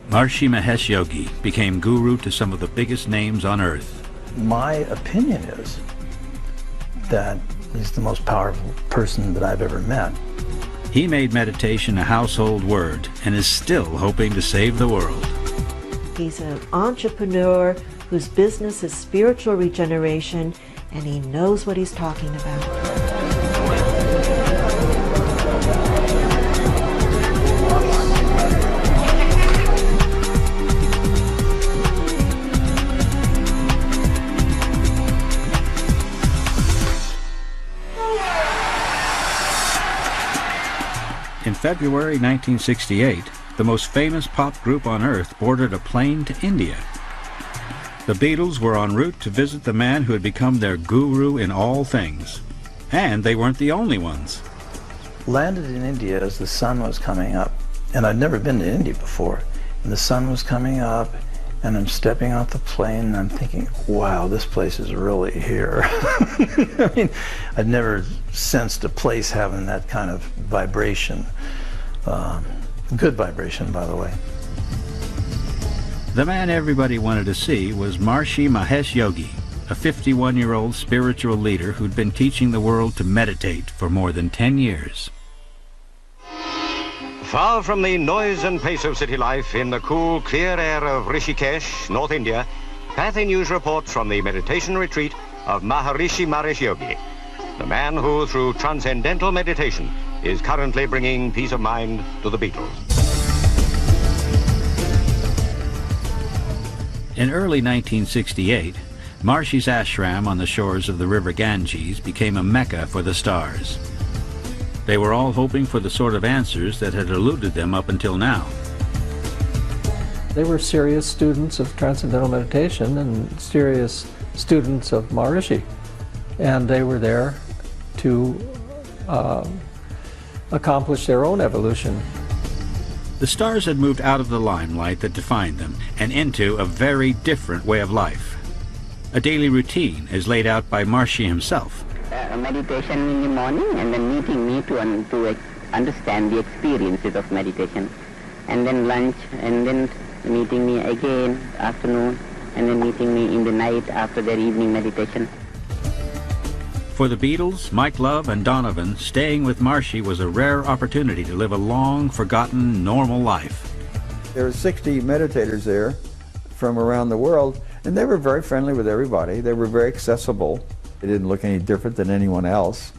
Maharishi Mahesh Yogi became guru to some of the biggest names on earth. My opinion is that he's the most powerful person that I've ever met. He made meditation a household word and is still hoping to save the world. He's an entrepreneur whose business is spiritual regeneration, and he knows what he's talking about. In February 1968, the most famous pop group on earth boarded a plane to India. The Beatles were en route to visit the man who had become their guru in all things. And they weren't the only ones. Landed in India as the sun was coming up, and I'd never been to India before, and the sun was coming up, and I'm stepping off the plane, and I'm thinking, wow, this place is really here. I mean, I'd never sensed a place having that kind of vibration. Good vibration, by the way. The man everybody wanted to see was Maharishi Mahesh Yogi, a 51-year-old spiritual leader who'd been teaching the world to meditate for more than 10 years. Far from the noise and pace of city life, in the cool, clear air of Rishikesh, North India, Pathy News reports from the meditation retreat of Maharishi Mahesh Yogi, the man who, through Transcendental Meditation, is currently bringing peace of mind to the Beatles. In early 1968, Maharishi's ashram on the shores of the river Ganges became a mecca for the stars. They were all hoping for the sort of answers that had eluded them up until now. They were serious students of Transcendental Meditation and serious students of Maharishi. And they were there to accomplish their own evolution. The stars had moved out of the limelight that defined them and into a very different way of life. A daily routine is laid out by Maharishi himself. Meditation in the morning, and then meeting me to understand the experiences of meditation, and then lunch, and then meeting me again afternoon, and then meeting me in the night after their evening meditation. For the Beatles, Mike Love, and Donovan, staying with Maharishi was a rare opportunity to live a long, forgotten, normal life. There were 60 meditators there from around the world, and they were very friendly with everybody. They were very accessible. They didn't look any different than anyone else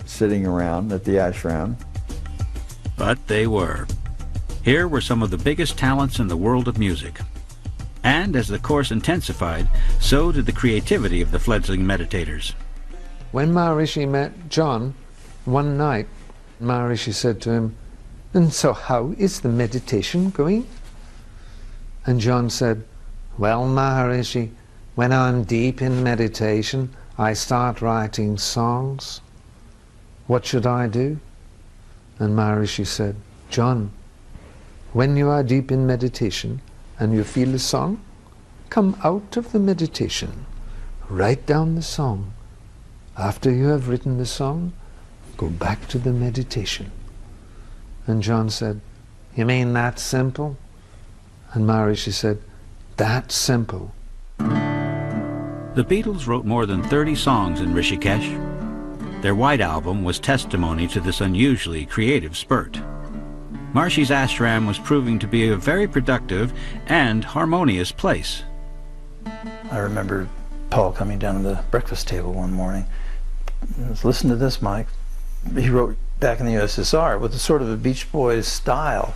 sitting around at the ashram. But they were. Here were some of the biggest talents in the world of music. And as the course intensified, so did the creativity of the fledgling meditators. When Maharishi met John one night, Maharishi said to him, "And so how is the meditation going?" And John said, "Well, Maharishi, when I'm deep in meditation, I start writing songs. What should I do?" And Maharishi said, "John, when you are deep in meditation and you feel a song, come out of the meditation, write down the song. After you have written the song, go back to the meditation." And John said, "You mean that simple?" And Maharishi said, "That's simple." The Beatles wrote more than 30 songs in Rishikesh. Their White Album was testimony to this unusually creative spurt. Maharishi's ashram was proving to be a very productive and harmonious place. I remember Paul coming down to the breakfast table one morning. "Listen to this, Mike." He wrote back in the USSR with a sort of a Beach Boys style.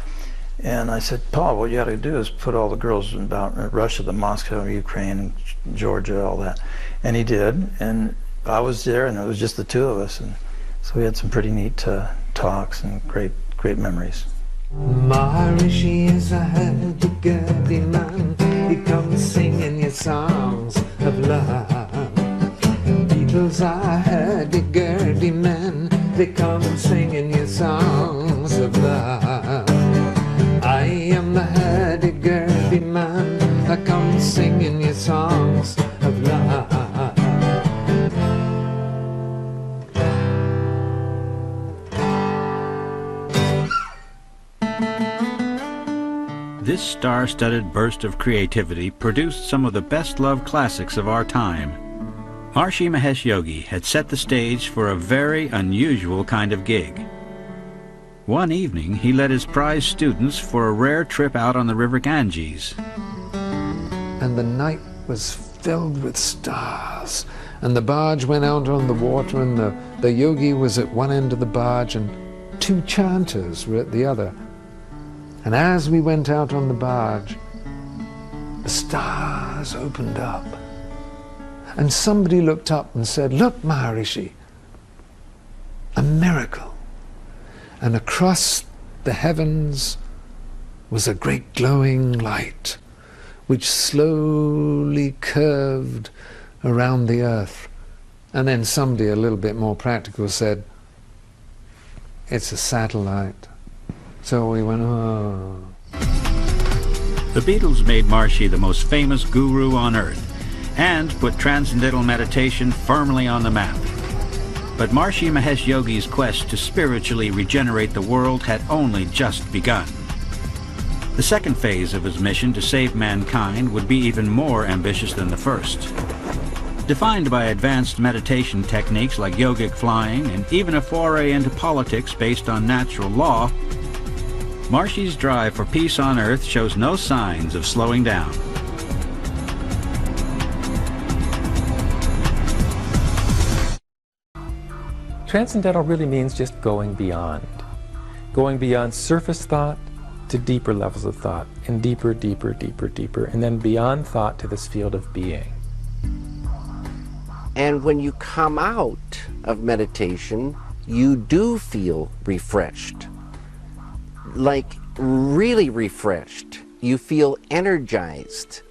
And I said, "Paul, what you got to do is put all the girls about Russia, the Moscow, Ukraine, Georgia, all that." And he did, and I was there, and it was just the two of us, and so we had some pretty neat talks and great memories. Maharishi is a hurdy-gurdy man. He comes singing your songs of love. Beatles are hurdy-gurdy men. They come singing your songs of love. I am the hurdy-gurdy man. I come singing your songs of love. This star-studded burst of creativity produced some of the best-loved classics of our time. Maharishi Mahesh Yogi had set the stage for a very unusual kind of gig. One evening, he led his prize students for a rare trip out on the river Ganges. And the night was filled with stars, and the barge went out on the water, and the yogi was at one end of the barge, and two chanters were at the other. And as we went out on the barge, the stars opened up, and somebody looked up and said, "Look, Maharishi, a miracle." And across the heavens was a great glowing light, which slowly curved around the earth. And then somebody a little bit more practical said, "It's a satellite." So we went, oh. The Beatles made Maharishi the most famous guru on earth and put Transcendental Meditation firmly on the map. But Maharishi Mahesh Yogi's quest to spiritually regenerate the world had only just begun. The second phase of his mission to save mankind would be even more ambitious than the first. Defined by advanced meditation techniques like Yogic Flying and even a foray into politics based on natural law, Maharishi's drive for peace on earth shows no signs of slowing down. Transcendental really means just going beyond surface thought to deeper levels of thought, and deeper, deeper, deeper, deeper, and then beyond thought to this field of being. And when you come out of meditation, you do feel refreshed, like really refreshed. You feel energized.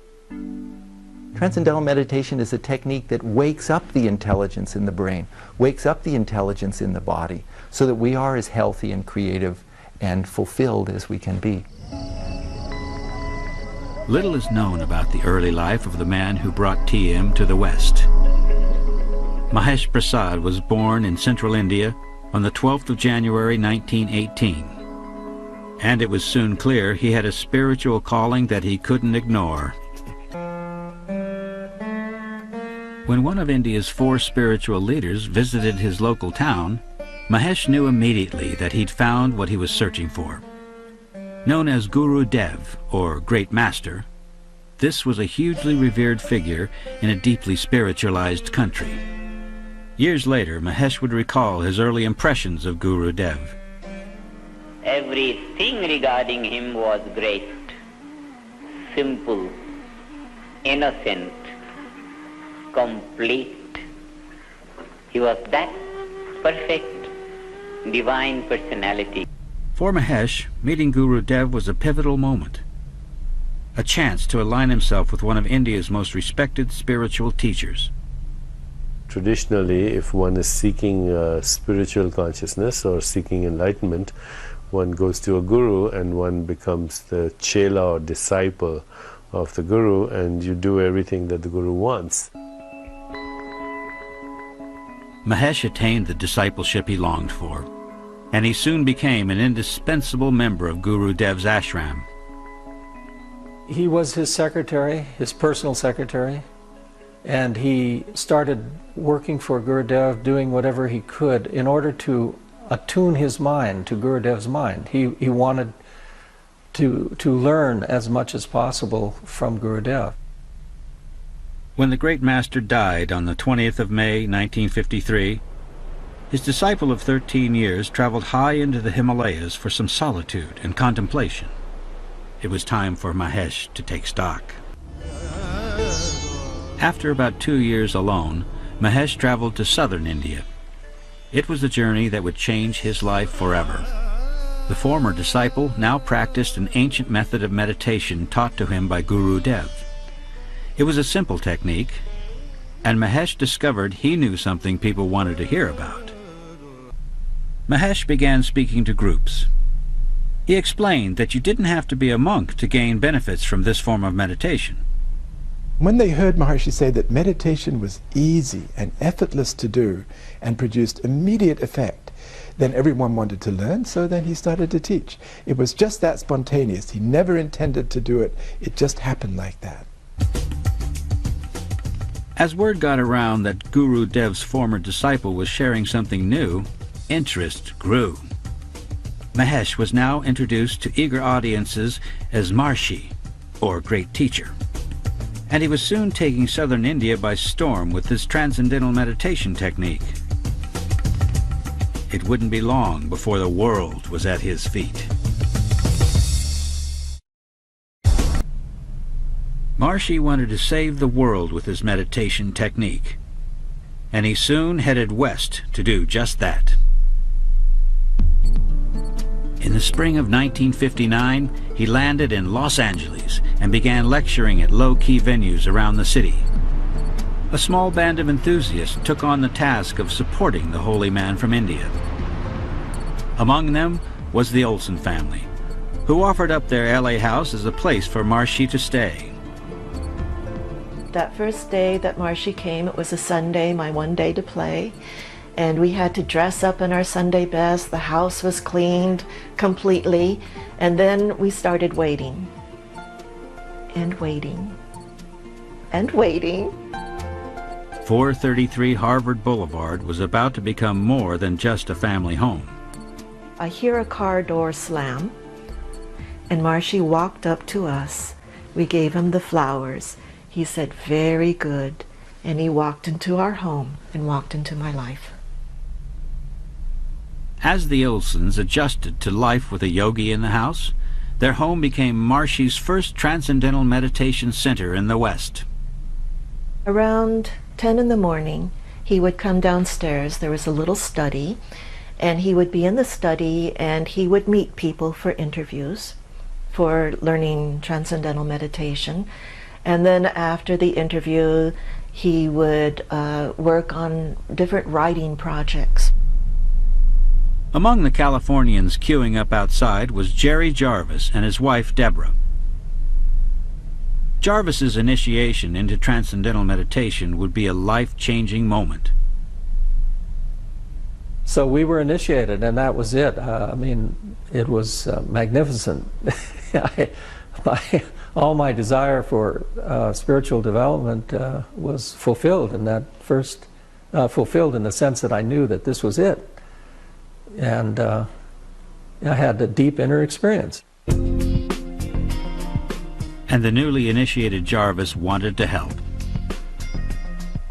Transcendental meditation is a technique that wakes up the intelligence in the brain, wakes up the intelligence in the body, so that we are as healthy and creative and fulfilled as we can be. Little is known about the early life of the man who brought TM to the West. Mahesh Prasad was born in central India on the 12th of January 1918. And it was soon clear he had a spiritual calling that he couldn't ignore. When one of India's 4 spiritual leaders visited his local town, Mahesh knew immediately that he'd found what he was searching for. Known as Guru Dev, or Great Master, this was a hugely revered figure in a deeply spiritualized country. Years later, Mahesh would recall his early impressions of Guru Dev. Everything regarding him was great, simple, innocent, complete. He was that perfect, divine personality. For Mahesh, meeting Guru Dev was a pivotal moment. A chance to align himself with one of India's most respected spiritual teachers. Traditionally, if one is seeking spiritual consciousness or seeking enlightenment, one goes to a guru and one becomes the chela or disciple of the guru, and you do everything that the guru wants. Mahesh attained the discipleship he longed for, and he soon became an indispensable member of Guru Dev's ashram. He was his secretary, his personal secretary, and he started working for Guru Dev, doing whatever he could in order to attune his mind to Guru Dev's mind. He wanted to learn as much as possible from Guru Dev. When the great master died on the 20th of May, 1953, his disciple of 13 years traveled high into the Himalayas for some solitude and contemplation. It was time for Mahesh to take stock. After about 2 years alone, Mahesh traveled to southern India. It was a journey that would change his life forever. The former disciple now practiced an ancient method of meditation taught to him by Guru Dev. It was a simple technique, and Mahesh discovered he knew something people wanted to hear about. Mahesh began speaking to groups. He explained that you didn't have to be a monk to gain benefits from this form of meditation. When they heard Maharishi say that meditation was easy and effortless to do and produced immediate effect, then everyone wanted to learn, so then he started to teach. It was just that spontaneous. He never intended to do it. It just happened like that. As word got around that Guru Dev's former disciple was sharing something new, interest grew. Mahesh was now introduced to eager audiences as Maharishi, or Great Teacher. And he was soon taking southern India by storm with his Transcendental Meditation technique. It wouldn't be long before the world was at his feet. Maharishi wanted to save the world with his meditation technique, and he soon headed west to do just that. In the spring of 1959, he landed in Los Angeles and began lecturing at low-key venues around the city. A small band of enthusiasts took on the task of supporting the holy man from India. Among them was the Olsen family, who offered up their LA house as a place for Maharishi to stay. That first day that Maharishi came, it was a Sunday, my one day to play, and we had to dress up in our Sunday best. The house was cleaned completely, and then we started waiting, and waiting, and waiting. 433 Harvard Boulevard was about to become more than just a family home. I hear a car door slam, and Maharishi walked up to us. We gave him the flowers. He said, "Very good," and he walked into our home and walked into my life. As the Olsens adjusted to life with a yogi in the house, their home became Maharishi's first Transcendental Meditation center in the West. Around 10 in the morning, he would come downstairs. There was a little study, and he would be in the study and he would meet people for interviews, for learning Transcendental Meditation. And then after the interview, he would work on different writing projects. Among the Californians queuing up outside was Jerry Jarvis and his wife Deborah. Jarvis's initiation into Transcendental Meditation would be a life-changing moment. So we were initiated, and that was it. I mean, it was magnificent. All my desire for spiritual development was fulfilled in that first, fulfilled in the sense that I knew that this was it. And I had a deep inner experience. And the newly initiated Jarvis wanted to help.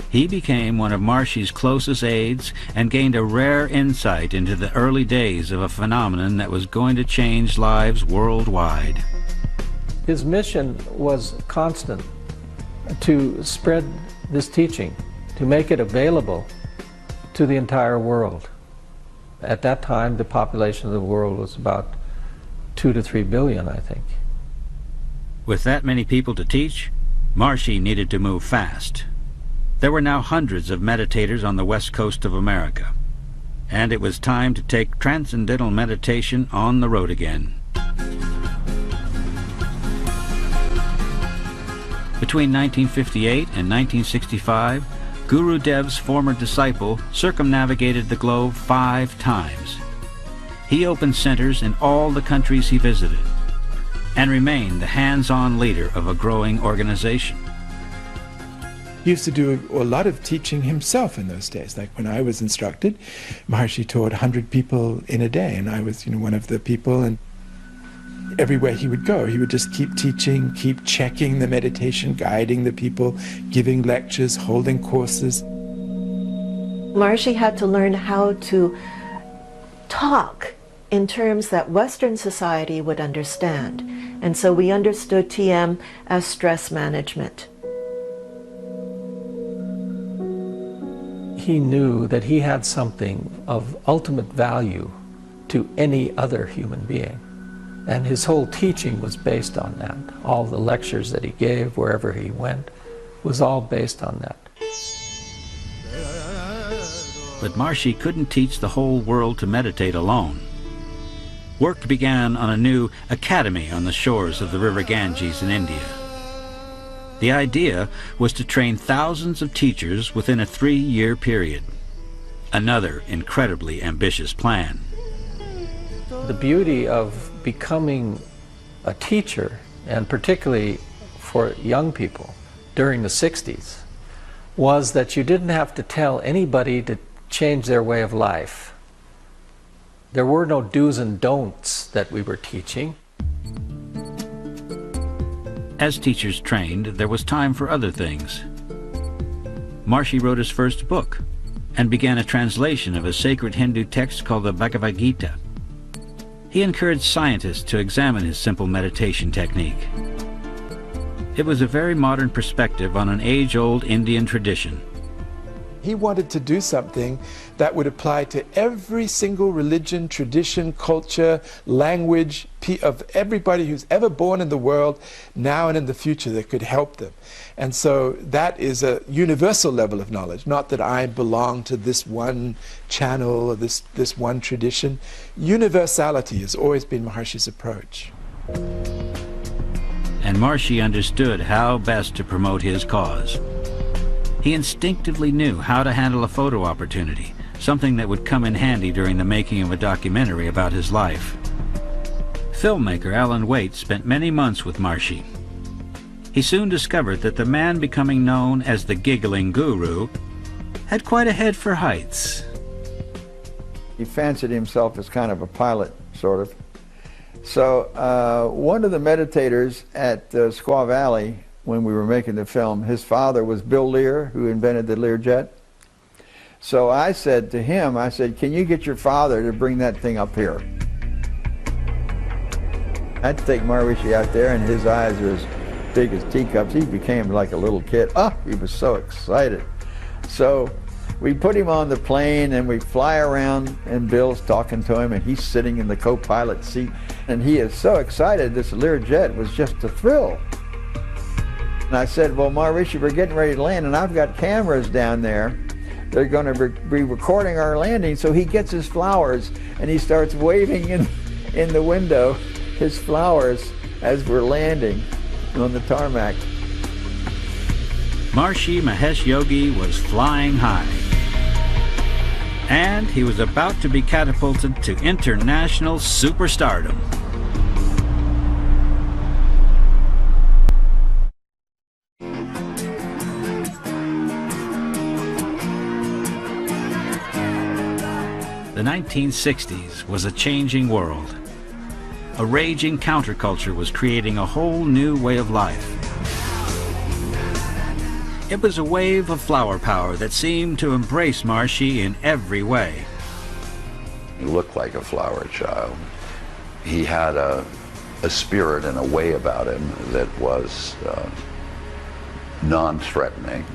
He became one of Maharishi's closest aides and gained a rare insight into the early days of a phenomenon that was going to change lives worldwide. His mission was constant, to spread this teaching, to make it available to the entire world. At that time, the population of the world was about 2 to 3 billion, I think. With that many people to teach, Maharishi needed to move fast. There were now hundreds of meditators on the west coast of America, and it was time to take Transcendental Meditation on the road again. Between 1958 and 1965, Guru Dev's former disciple circumnavigated the globe 5 times. He opened centers in all the countries he visited, and remained the hands-on leader of a growing organization. He used to do a lot of teaching himself in those days. Like when I was instructed, Maharishi taught 100 people in a day, and I was, one of the people, and everywhere he would go, he would just keep teaching, keep checking the meditation, guiding the people, giving lectures, holding courses. Maharishi had to learn how to talk in terms that Western society would understand. And so we understood TM as stress management. He knew that he had something of ultimate value to any other human being. And his whole teaching was based on that. All the lectures that he gave, wherever he went, was all based on that. But Maharishi couldn't teach the whole world to meditate alone. Work began on a new academy on the shores of the river Ganges in India. The idea was to train thousands of teachers within a 3-year period. another incredibly ambitious plan. The beauty of becoming a teacher, and particularly for young people during the 60s, was that you didn't have to tell anybody to change their way of life. There were no do's and don'ts that we were teaching. As teachers trained, there was time for other things. Maharishi wrote his first book and began a translation of a sacred Hindu text called the Bhagavad Gita. He encouraged scientists to examine his simple meditation technique. It was a very modern perspective on an age-old Indian tradition. He wanted to do something that would apply to every single religion, tradition, culture, language of everybody who's ever born in the world, now and in the future, that could help them. And so that is a universal level of knowledge, not that I belong to this one channel or this one tradition. Universality has always been Maharishi's approach. And Maharishi understood how best to promote his cause. He instinctively knew how to handle a photo opportunity, something that would come in handy during the making of a documentary about his life. Filmmaker Alan Waite spent many months with Maharishi. He soon discovered that the man becoming known as the Giggling Guru had quite a head for heights. He fancied himself as kind of a pilot, sort of. So one of the meditators at Squaw Valley, when we were making the film, his father was Bill Lear, who invented the Learjet. So I said to him, I said, can you get your father to bring that thing up here? I had to take Maharishi out there, and his eyes are as big as teacups. He became like a little kid. He was so excited. So we put him on the plane, and we fly around, and Bill's talking to him, and he's sitting in the co-pilot seat, and he is so excited. This Learjet was just a thrill. And I said, well, Maharishi, we're getting ready to land, and I've got cameras down there. They're going to be recording our landing. So he gets his flowers, and he starts waving in the window his flowers as we're landing on the tarmac. Maharishi Mahesh Yogi was flying high. And he was about to be catapulted to international superstardom. The 1960s was a changing world. A raging counterculture was creating a whole new way of life. It was a wave of flower power that seemed to embrace Maharishi in every way. He looked like a flower child. He had a spirit and a way about him that was non-threatening,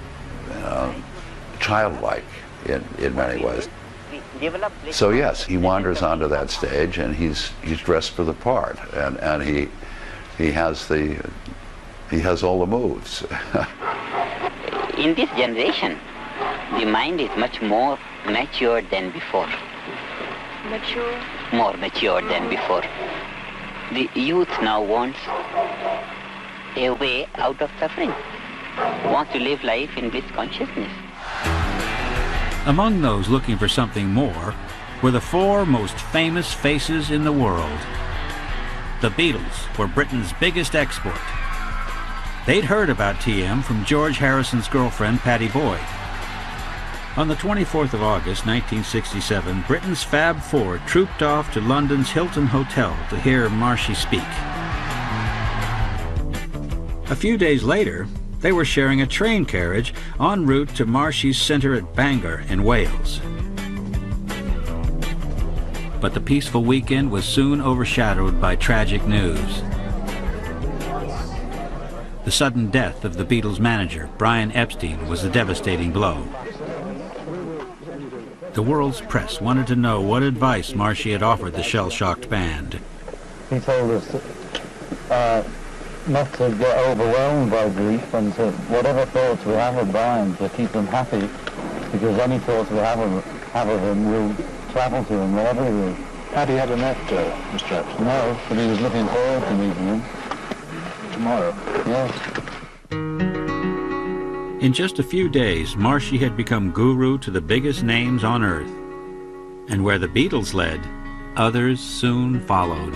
childlike in many ways. So yes, he wanders onto that stage, and he's dressed for the part, and he has all the moves. In this generation, the mind is much more mature than before. Mature? More mature than before. The youth now wants a way out of suffering, wants to live life in bliss consciousness. Among those looking for something more were the four most famous faces in the world. The Beatles were Britain's biggest export. They'd heard about TM from George Harrison's girlfriend, Pattie Boyd. On the 24th of August, 1967, Britain's Fab Four trooped off to London's Hilton Hotel to hear Maharishi speak. A few days later, they were sharing a train carriage en route to Maharishi's centre at Bangor in Wales. But the peaceful weekend was soon overshadowed by tragic news. The sudden death of the Beatles' manager, Brian Epstein, was a devastating blow. The world's press wanted to know what advice Maharishi had offered the shell-shocked band. He told us not to get overwhelmed by grief, and to whatever thoughts we have of Brian, to keep them happy, because any thoughts we have of him will travel to him wherever he is. Had he ever met Mr. Epstein? No, but he was looking forward to meeting him. Tomorrow? Yes. In just a few days, Maharishi had become guru to the biggest names on earth. And where the Beatles led, others soon followed.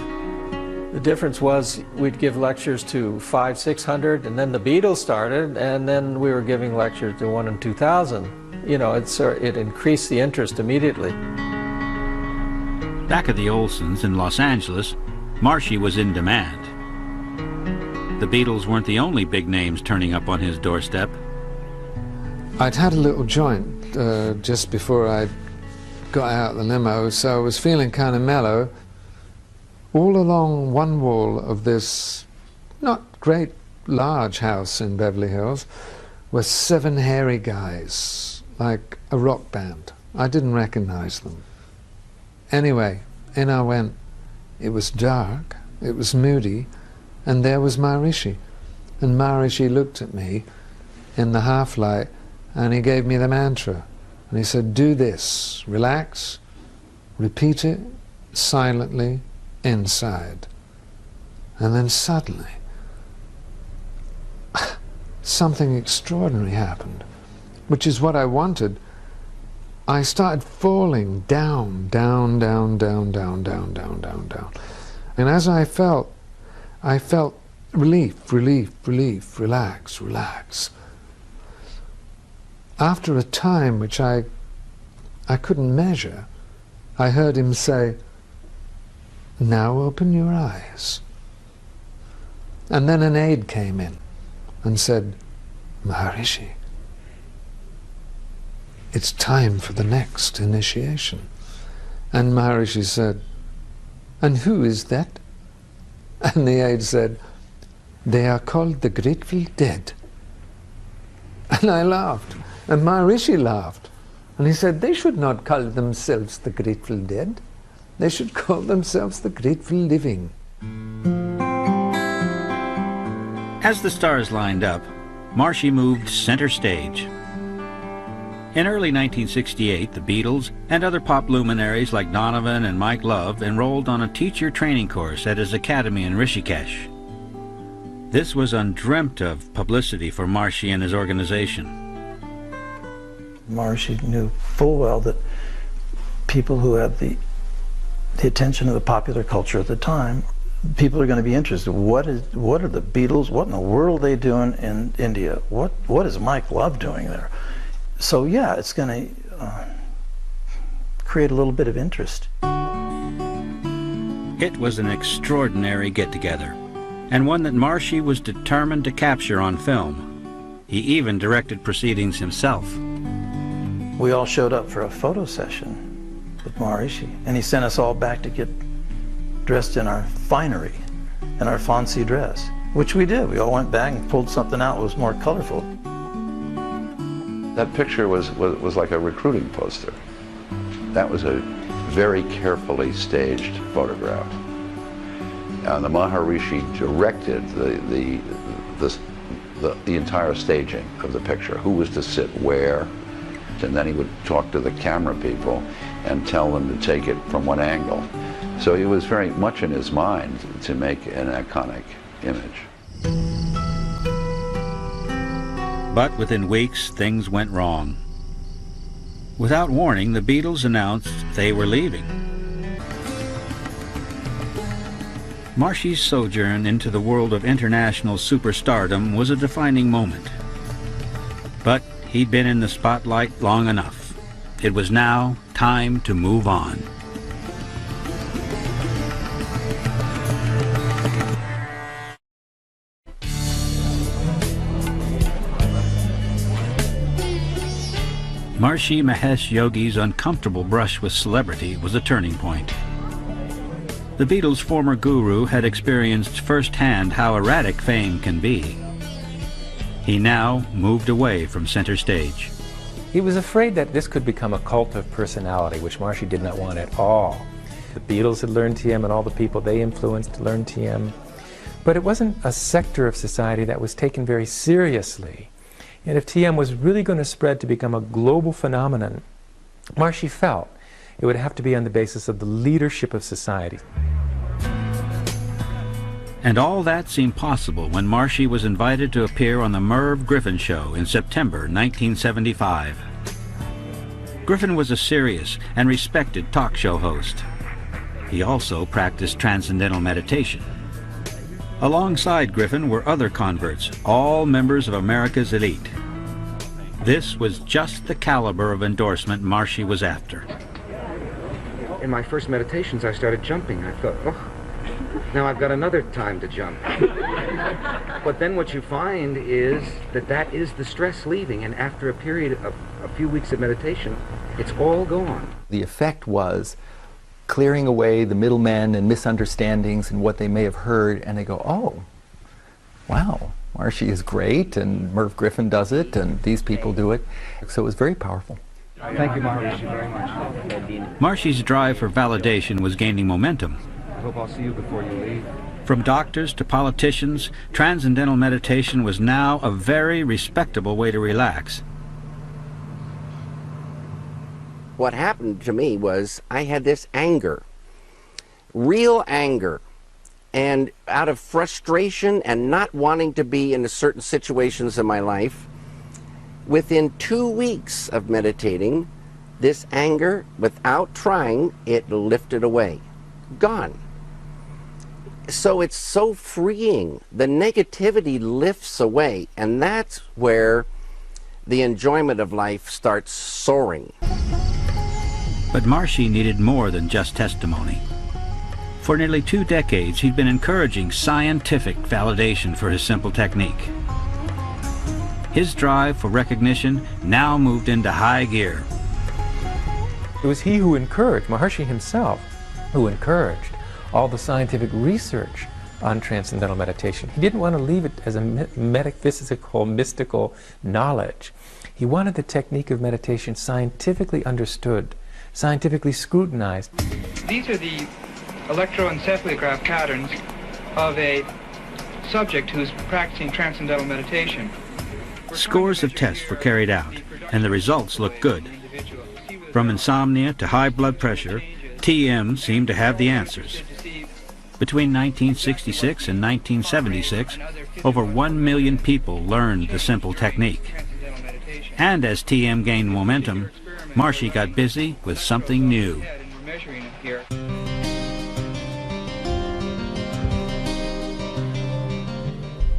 The difference was we'd give lectures to 500, 600, and then the Beatles started, and then we were giving lectures to 1 in 2,000. You know, it increased the interest immediately. Back at the Olsons in Los Angeles, Maharishi was in demand. The Beatles weren't the only big names turning up on his doorstep. I'd had a little joint just before I got out of the limo, so I was feeling kind of mellow. All along one wall of this not great large house in Beverly Hills were 7 hairy guys, like a rock band. I didn't recognize them. Anyway, in I went. It was dark, it was moody, and there was Maharishi. And Maharishi looked at me in the half-light, and he gave me the mantra. And he said, do this, relax, repeat it silently inside. And then suddenly, something extraordinary happened, which is what I wanted. I started falling down, down, down, down, down, down, down, down, down. And as I felt relief, relief, relief, relax, relax. After a time which I couldn't measure, I heard him say, now open your eyes. And then an aide came in and said, Maharishi, it's time for the next initiation. And Maharishi said, and who is that? And the aide said, they are called the Grateful Dead. And I laughed, and Maharishi laughed. And he said, they should not call themselves the Grateful Dead. They should call themselves the Grateful Living. As the stars lined up, Maharishi moved center stage. In early 1968, the Beatles and other pop luminaries like Donovan and Mike Love enrolled on a teacher training course at his academy in Rishikesh. This was undreamt of publicity for Maharishi and his organization. Maharishi knew full well that people who had the attention of the popular culture at the time, people are going to be interested. What are the Beatles? What in the world are they doing in India? What is Mike Love doing there? So yeah, it's going to create a little bit of interest. It was an extraordinary get-together, and one that Maharishi was determined to capture on film. He even directed proceedings himself. We all showed up for a photo session with Maharishi, and he sent us all back to get dressed in our finery, in our fancy dress, which we did. We all went back and pulled something out that was more colorful. That picture was like a recruiting poster. That was a very carefully staged photograph. And the Maharishi directed the entire staging of the picture, who was to sit where, and then he would talk to the camera people and tell them to take it from what angle. So he was very much in his mind to make an iconic image. But within weeks, things went wrong. Without warning, the Beatles announced they were leaving. Maharishi's sojourn into the world of international superstardom was a defining moment. But he'd been in the spotlight long enough. It was now time to move on. Maharishi Mahesh Yogi's uncomfortable brush with celebrity was a turning point. The Beatles' former guru had experienced firsthand how erratic fame can be. He now moved away from center stage. He was afraid that this could become a cult of personality, which Maharishi did not want at all. The Beatles had learned TM, and all the people they influenced learned TM. But it wasn't a sector of society that was taken very seriously. And if TM was really going to spread to become a global phenomenon, Maharishi felt it would have to be on the basis of the leadership of society. And all that seemed possible when Marshy was invited to appear on the Merv Griffin Show in September 1975. Griffin was a serious and respected talk show host. He also practiced Transcendental Meditation. Alongside Griffin were other converts, all members of America's elite. This was just the caliber of endorsement Marshy was after. In my first meditations, I started jumping. I thought, oh, now I've got another time to jump. But then what you find is that that is the stress leaving, and after a period of a few weeks of meditation, it's all gone. The effect was clearing away the middlemen and misunderstandings and what they may have heard, and they go, oh, wow, Marshy is great, and Merv Griffin does it, and these people do it. So it was very powerful. Thank you, Maharishi, very much. Marshy's drive for validation was gaining momentum. I hope I'll see you before you leave. From doctors to politicians, Transcendental Meditation was now a very respectable way to relax. What happened to me was I had this anger, real anger, and out of frustration and not wanting to be in certain situations in my life, within 2 weeks of meditating, this anger, without trying, it lifted away. Gone. So it's so freeing. The negativity lifts away, and that's where the enjoyment of life starts soaring. But Marshy needed more than just testimony. For nearly 2 decades, he'd been encouraging scientific validation for his simple technique. His drive for recognition now moved into high gear. It was he who encouraged, Maharishi himself, who encouraged all the scientific research on Transcendental Meditation. He didn't want to leave it as a metaphysical, mystical knowledge. He wanted the technique of meditation scientifically understood, scientifically scrutinized. These are the electroencephalograph patterns of a subject who's practicing Transcendental Meditation. Scores of tests were carried out, and the results looked good. From insomnia to high blood pressure, TM seemed to have the answers. Between 1966 and 1976, over 1 million people learned the simple technique. And as TM gained momentum, Marshy got busy with something new.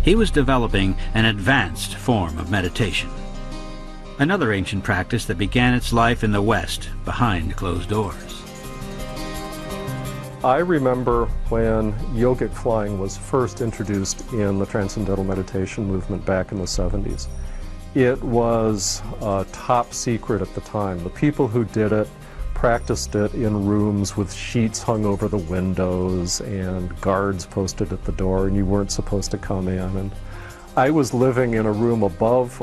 He was developing an advanced form of meditation, another ancient practice that began its life in the West behind closed doors. I remember when Yogic Flying was first introduced in the Transcendental Meditation movement back in the 70s. It was top secret at the time. The people who did it practiced it in rooms with sheets hung over the windows and guards posted at the door, and you weren't supposed to come in. And I was living in a room above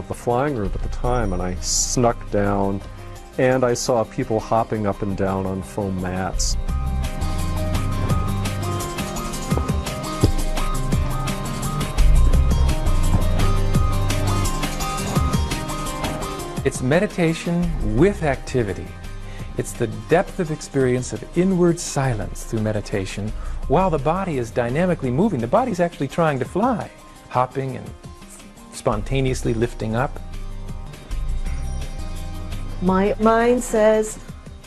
the flying room at the time, and I snuck down and I saw people hopping up and down on foam mats. It's meditation with activity. It's the depth of experience of inward silence through meditation while the body is dynamically moving. The body's actually trying to fly, hopping and spontaneously lifting up. My mind says,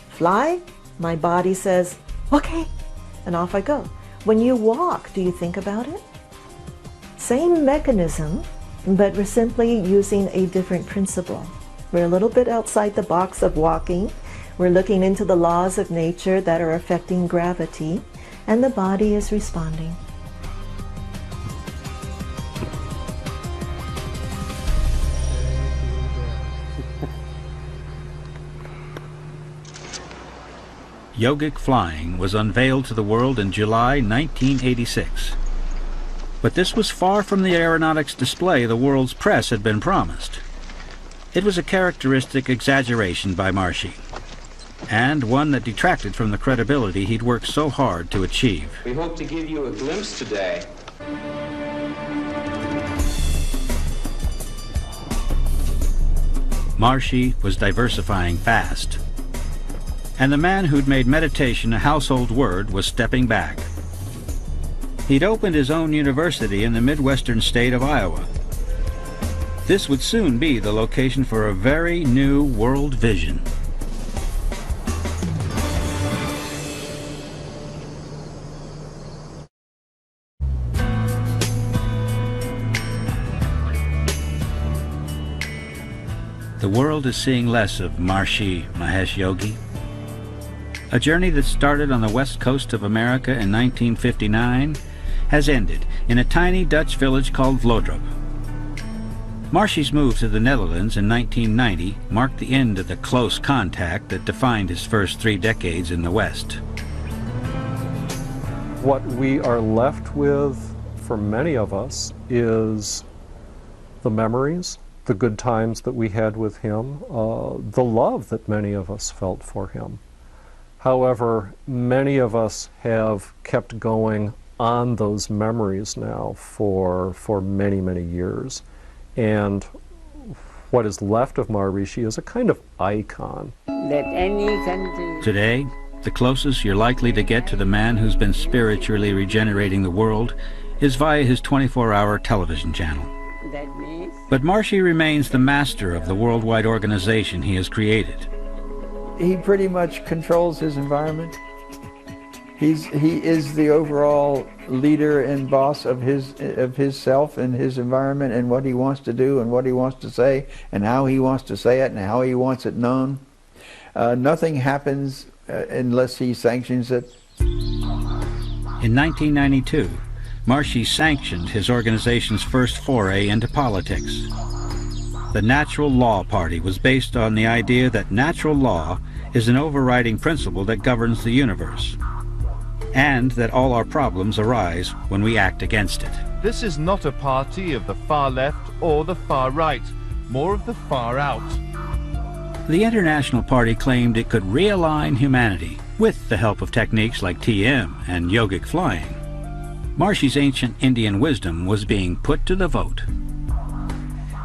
fly. My body says, okay, and off I go. When you walk, do you think about it? Same mechanism, but we're simply using a different principle. We're a little bit outside the box of walking. We're looking into the laws of nature that are affecting gravity, and the body is responding. Yogic Flying was unveiled to the world in July 1986. But this was far from the aeronautics display the world's press had been promised. It was a characteristic exaggeration by Marshy, and one that detracted from the credibility he'd worked so hard to achieve. We hope to give you a glimpse today. Marshy was diversifying fast, and the man who'd made meditation a household word was stepping back. He'd opened his own university in the Midwestern state of Iowa. This would soon be the location for a very new world vision. The world is seeing less of Maharishi Mahesh Yogi. A journey that started on the west coast of America in 1959 has ended in a tiny Dutch village called Vlodrop. Maharishi's move to the Netherlands in 1990 marked the end of the close contact that defined his first 3 decades in the West. What we are left with, for many of us, is the memories, the good times that we had with him, the love that many of us felt for him. However, many of us have kept going on those memories now for many, many years. And what is left of Maharishi is a kind of icon. Today, the closest you're likely to get to the man who's been spiritually regenerating the world is via his 24-hour television channel. But Maharishi remains the master of the worldwide organization he has created. He pretty much controls his environment. He is the overall leader and boss of his self and his environment and what he wants to do and what he wants to say and how he wants to say it and how he wants it known. Nothing happens unless he sanctions it. In 1992, Maharishi sanctioned his organization's first foray into politics. The Natural Law Party was based on the idea that natural law is an overriding principle that governs the universe, and that all our problems arise when we act against it. This is not a party of the far left or the far right, more of the far out. The International Party claimed it could realign humanity with the help of techniques like TM and Yogic Flying. Maharishi's ancient Indian wisdom was being put to the vote.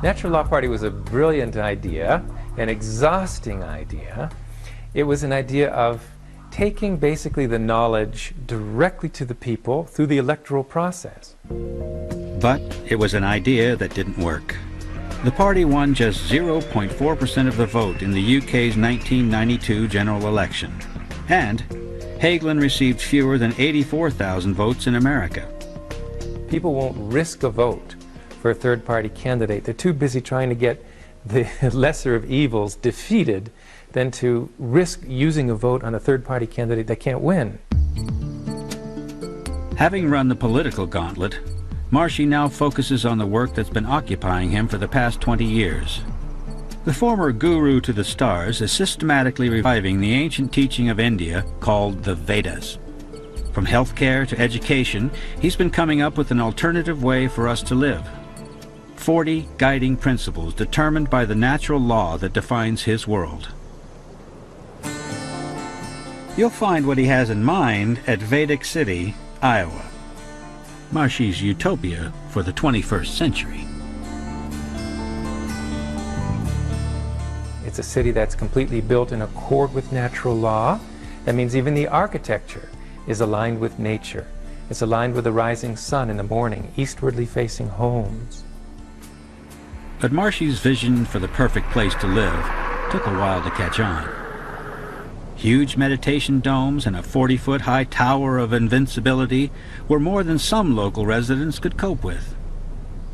Natural Law Party was a brilliant idea, an exhausting idea. It was an idea of taking basically the knowledge directly to the people through the electoral process. But it was an idea that didn't work. The party won just 0.4% of the vote in the UK's 1992 general election, and Hagelin received fewer than 84,000 votes in America. People won't risk a vote for a third-party candidate. They're too busy trying to get the lesser of evils defeated than to risk using a vote on a third-party candidate that can't win. Having run the political gauntlet, Maharishi now focuses on the work that's been occupying him for the past 20 years. The former guru to the stars is systematically reviving the ancient teaching of India called the Vedas. From healthcare to education, he's been coming up with an alternative way for us to live. 40 guiding principles determined by the natural law that defines his world. You'll find what he has in mind at Vedic City, Iowa. Maharishi's utopia for the 21st century. It's a city that's completely built in accord with natural law. That means even the architecture is aligned with nature. It's aligned with the rising sun in the morning, eastwardly facing homes. But Maharishi's vision for the perfect place to live took a while to catch on. Huge meditation domes and a 40-foot high tower of invincibility were more than some local residents could cope with.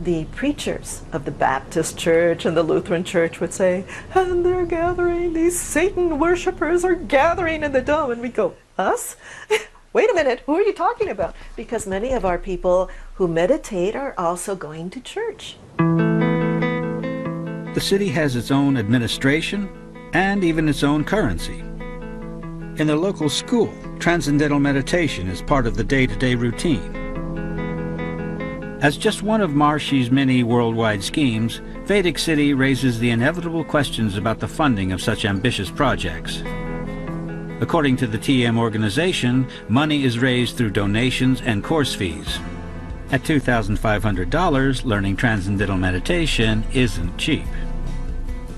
The preachers of the Baptist church and the Lutheran church would say, and they're gathering, these Satan worshippers are gathering in the dome. And we go, us? Wait a minute, who are you talking about? Because many of our people who meditate are also going to church. The city has its own administration and even its own currency. In the local school, Transcendental Meditation is part of the day-to-day routine. As just one of Maharishi's many worldwide schemes, Vedic City raises the inevitable questions about the funding of such ambitious projects. According to the TM organization, money is raised through donations and course fees. At $2,500, learning Transcendental Meditation isn't cheap.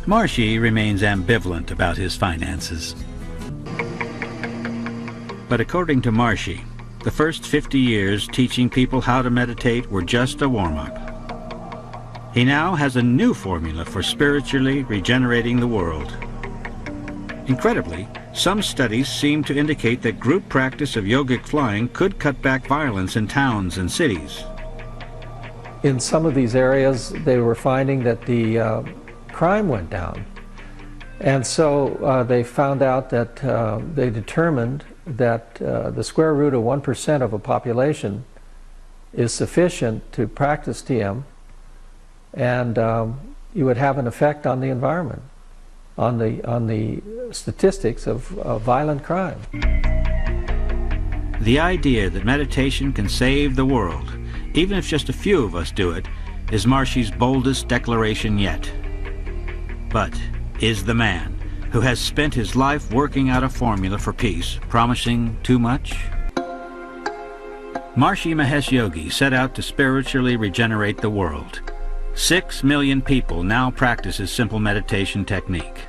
Maharishi remains ambivalent about his finances. But according to Maharishi, the first 50 years teaching people how to meditate were just a warm-up. He now has a new formula for spiritually regenerating the world. Incredibly, some studies seem to indicate that group practice of yogic flying could cut back violence in towns and cities. In some of these areas, they were finding that the crime went down. And so they found out that they determined that the square root of 1% of a population is sufficient to practice TM, and you would have an effect on the environment, on the statistics of violent crime. The idea that meditation can save the world, even if just a few of us do it, is Mahari's boldest declaration yet. But is the man who has spent his life working out a formula for peace promising too much? Maharishi Mahesh Yogi set out to spiritually regenerate the world. 6 million people now practice his simple meditation technique.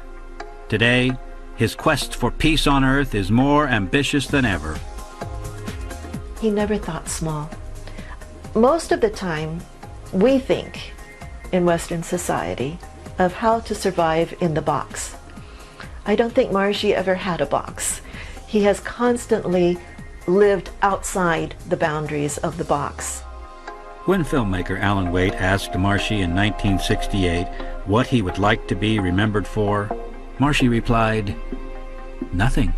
Today, his quest for peace on earth is more ambitious than ever. He never thought small. Most of the time, we think in Western society of how to survive in the box. I don't think Maharishi ever had a box. He has constantly lived outside the boundaries of the box. When filmmaker Alan Waite asked Maharishi in 1968 what he would like to be remembered for, Maharishi replied, "Nothing."